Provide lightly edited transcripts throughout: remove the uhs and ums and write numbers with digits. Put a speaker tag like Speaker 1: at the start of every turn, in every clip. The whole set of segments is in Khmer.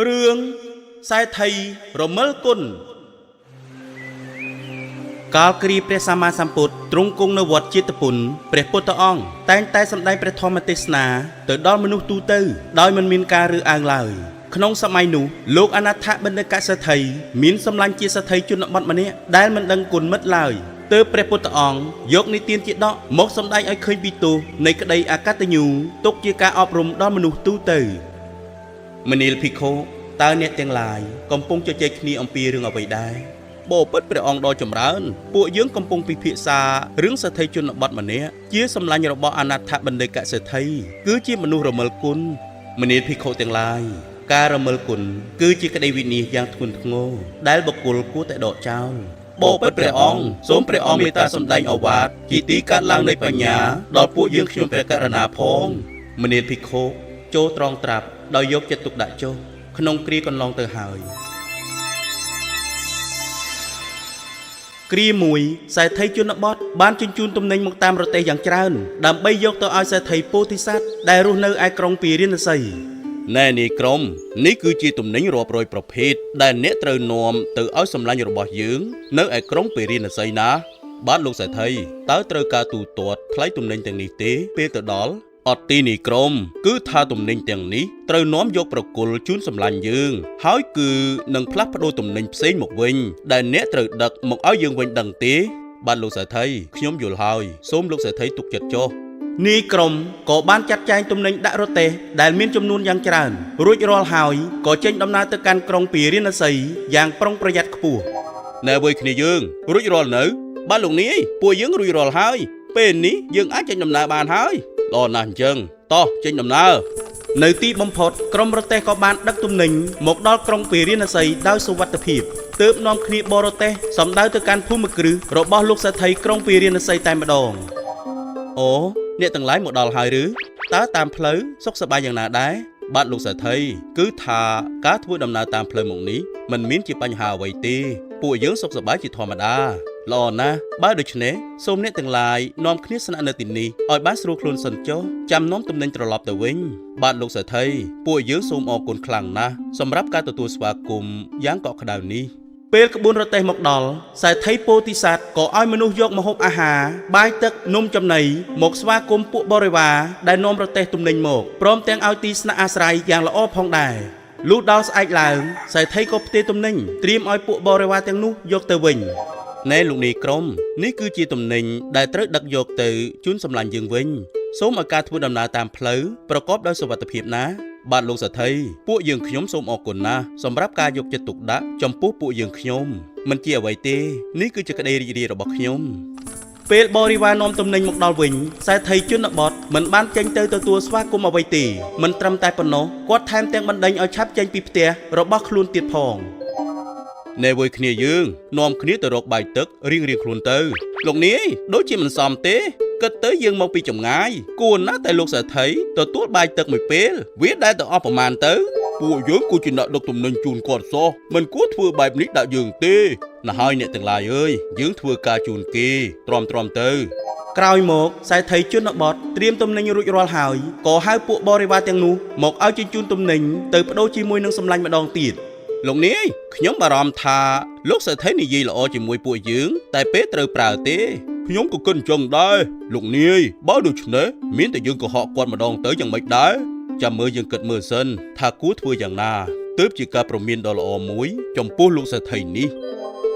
Speaker 1: រឿងខ្សែថៃរមិលគុណកាលគ្រាព្រះសម្មាសម្ពុទ្ធទ្រង់គង់នៅវត្តជាតិពុនព្រះពុទ្ធអង្គតែងតែសម្ដែងព្រះធម៌ទេសនាទៅដល់មនុស្សទូទៅដោយមិនមានការរើសអើងឡើយក្នុងសម័យនោះលោកអនាថបណ្ឌិតកសិទ្ធិមានសម្លាញ់ជាសទ្ធិជនបទម្នាក់ដែលមិនដឹងគុណមិត្តឡើយទើបព្រះពុទ្ធអង្គយកនិទានជាដកមកសម្ដែងឲ្យឃើញពីទោសនៃក្តីអកតញ្ញូទុកជាការអប់រំដល់មនុស្សទូទៅមនាលភិក្ខុតើអ្នកទាំងឡាយកំពុងជជែកគ្នាអំពីរឿងអ្វីដែរបបិទ្ធព្រះអង្គដ៏ចម្រើនពួកយើងកំពុងពិភាក្សារឿងសទ្ធិជនបទម្នាក់ជាសម្លាញ់របស់អនាថបណ្ឌិតកសិទ្ធិគឺជាមនុស្សរមិលគុណមនាលភិក្ខុទាំងឡាយការរមិលគុណគឺជាក្តីវិនិច្ឆ័យយ៉ាងធ្ងន់ធ្ងរដែលបុគ្គលគួរតែដកចោលបបិទ្ធព្រះអង្គសូមព្រះអង្គមេត្តាសម្ដែងឱវាទជាទីកាត់ឡើងនៃបញ្ញាដល់ពួកយើងខ្ញុំព្រះករុណាផងមនាលភិក្ខុចូលត្រង់ត្រាប់ដោយយកចិត្តទុកដាក់ចុះក្នុងគ្រាកន្លងទៅហើយគ្រាមួយសេដ្ឋីជនបទបានជញ្ជូនទំនិញមកតាមរទេះយ៉ាងច្រើនដើម្បីយកទៅឲ្យសេដ្ឋីពោធិសត្វដែលរស់នៅឯក្រុងពារាណសីណែនេះក្រុមនេះគឺជាទំនិញរាប់រយប្រភេទដែលអ្នកត្រូវនាំទៅឲ្យសម្លាញ់របស់យើងនៅឯក្រុងពារាណសីណាបាទលោកសេដ្ឋីតើត្រូវការទូទាត់ថ្លៃទំនិញទាំងនេះទេពេលទៅដល់អត់ទីនេះក្រុមគឺថាទំនិញទាំងនេះត្រូវនាំយកប្រគល់ជូនសម្លាញ់យើងហើយគឺនឹងផ្លាស់ប្ដូរទំនិញផ្សេងមកវិញដែលអ្នកត្រូវដឹកមកឲ្យយើងវិញដឹងទេបាទលោកសេដ្ឋីខ្ញុំយល់ហើយសូមលោកសេដ្ឋីទុកចិត្តចុះនេះក្រុមក៏បានចាត់ចែងទំនិញដាក់រទេះដែលមានចំនួនយ៉ាងច្រើនរួចរាល់ហើយក៏ចេញដំណើរទៅកាន់ក្រុងពារាណសីយ៉ាងប្រុងប្រយ័ត្នខ្ពស់ណែវ័យគ្នាយើងរួចរាល់នៅបាទលោកនាយពួកយើងរួចរាល់ហើយពេលនេះយើងអាចចេញដំណើរបានហើយល្អណាស់អញ្ចឹងតោះចេញដំណើរនៅទីបំផុតក្រុមរទេះក៏បានដឹកទំនិញមកដល់ក្រុងពារាណសីដោយសុវត្ថិភាពទើបនាំគ្នាបររទេះសម្ដៅទៅកាន់ភូមិគ្រឹះរបស់លោកសេដ្ឋីក្រុងពារាណសីតែម្ដងអូអ្នកទាំងឡាយមកដល់ហើយឬតើតាមផ្លូវសុខសប្បាយយ៉ាងណាដែរបាទលោកសេដ្ឋីគឺថាការធ្វើដំណើរតាមផ្លូវមកនេះមិនមានជាបញ្ហាអ្វីទេពួកយើងសុខសប្បាយជាធម្មតាល្អណាស់បើដូច្នេះសូមអ្នកទាំងឡាយនាំគ្នាស្នាក់នៅទីនេះឲ្យបានស្រួលខ្លួនសិនចុះចាំនាំទំនិញត្រឡប់ទៅវិញបាទលោកសេដ្ឋីពួកយើងសូមអរគុណខ្លាំងណាស់សម្រាប់ការទទួលស្វាគមន៍យ៉ាងកក់ក្ដៅនេះពេលក្បួនរទេះមកដល់សេដ្ឋីពោធិសត្វក៏ឲ្យមនុស្សយកម្ហូបអាហារបាយទឹកនំចំណីមកស្វាគមន៍ពួកបរិវារដែលនាំរទេះទំនិញមកព្រមទាំងឲ្យទីស្នាក់អាស្រ័យយ៉ាងល្អផងដែរលុះដល់ស្អែកឡើងសេដ្ឋីក៏ផ្ទេរទំនិញត្រៀមឲ្យពួកបរិវារទាំងនោះយកទៅវិញណែលោកនាយក្រុមនេះគឺជាទំនិញដែលត្រូវដឹកយកទៅជូនសម្លាញ់យើងវិញសូមឲ្យការធ្វើដំណើរតាមផ្លូវប្រកបដោយសុវត្ថិភាពណាបាទលោកសេដ្ឋីពួកយើងខ្ញុំសូមអរគុណណាស់សម្រាប់ការយកចិត្តទុកដាក់ចំពោះពួកយើងខ្ញុំមិនជាអ្វីទេនេះគឺជាក្តីរីករាយរបស់ខ្ញុំពេលបរិវារនាំទំនិញមកដល់វិញសេដ្ឋីជនបទមិនបានចេញទៅទទួលស្វាគមន៍អ្វីទេមិនត្រឹមតែប៉ុណ្ណោះគាត់ថែមទាំងបណ្ដេញឲ្យឆាប់ចេញពីផ្ទះរបស់ខ្លួនទៀតផងណែវយគ្នាយើងនាំគ្នាទៅរកបាយទឹករៀងៗខ្លួនទៅលោកនាយដូចជាមិនសមទេគិតទៅយើងមកពីចម្ងាយគួរណាស់តែលោកសេដ្ឋីទទួលបាយទឹកមួយពេលវាដែលទៅអស់ប្រមាណទៅពួកយើងគួរជាអ្នកដឹកទំនិញជូនគាត់សោះមិនគួរធ្វើបែបនេះដាក់យើងទេណាស់ហើយអ្នកទាំងឡាយអើយយើងធ្វើការជូនគេទ្រាំទៅក្រោយមកសេដ្ឋីជនបទត្រៀមទំនិញរួចរាល់ហើយក៏ហៅពួកបរិវារទាំងនោះមកឲ្យជញ្ជូនទំនិញទៅបដូរជាមួយនឹងសម្លាញ់ម្ដងទៀតលោកនាយខ្ញុំបារម្ភថាលោកសេដ្ឋីនិយាយល្អជាមួយពួកយើងតែពេលត្រូវប្រើទេខ្ញុំក៏គិតអញ្ចឹងដែរលោកនាយបើដូច្នេះមានតែយើងកុហកគាត់ម្ដងទៅយ៉ាងម៉េចដែរចាំមើលយើងគិតមើលសិនថាគួរធ្វើយ៉ាងណាទើបជាការប្រមានដ៏ល្អមួយចំពោះលោកសេដ្ឋីនេះ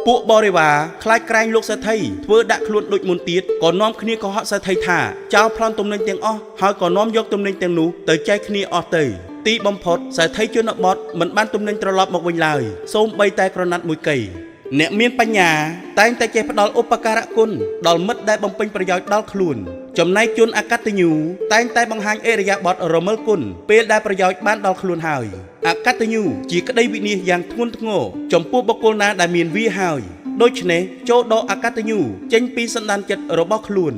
Speaker 1: ពួកបរិវារខ្លាចក្រែងលោកសេដ្ឋីធ្វើដាក់ខ្លួនដូចមុនទៀតក៏នាំគ្នាកុហកសេដ្ឋីថាចោលប្លន់ទំនិញទាំងអស់ហើយក៏នាំយកទំនិញទាំងនោះទៅចែកគ្នាអស់ទៅទីបំផុតសេដ្ឋីជនបទមិនបានទំនិញត្រឡប់មកវិញឡើយសូម្បីតែក្រណាត់មួយកីអ្នកមានបញ្ញាតែងតែចេះផ្ដល់ឧបការៈគុណដល់មិត្តដែលបំពេញប្រយោជន៍ដល់ខ្លួនចំណែកជនអកតញ្ញូតែងតែបង្ហាញអិរិយាបថរមិលគុណពេលដែលប្រយោជន៍បានដល់ខ្លួនហើយអកតញ្ញូជាក្តីវិនិច្ឆ័យយ៉ាងធ្ងន់ធ្ងរចំពោះបុគ្គលណាដែលមានវាហើយដូច្នេះចូលដកអកតញ្ញូចេញពីសន្តានចិត្តរបស់ខ្លួន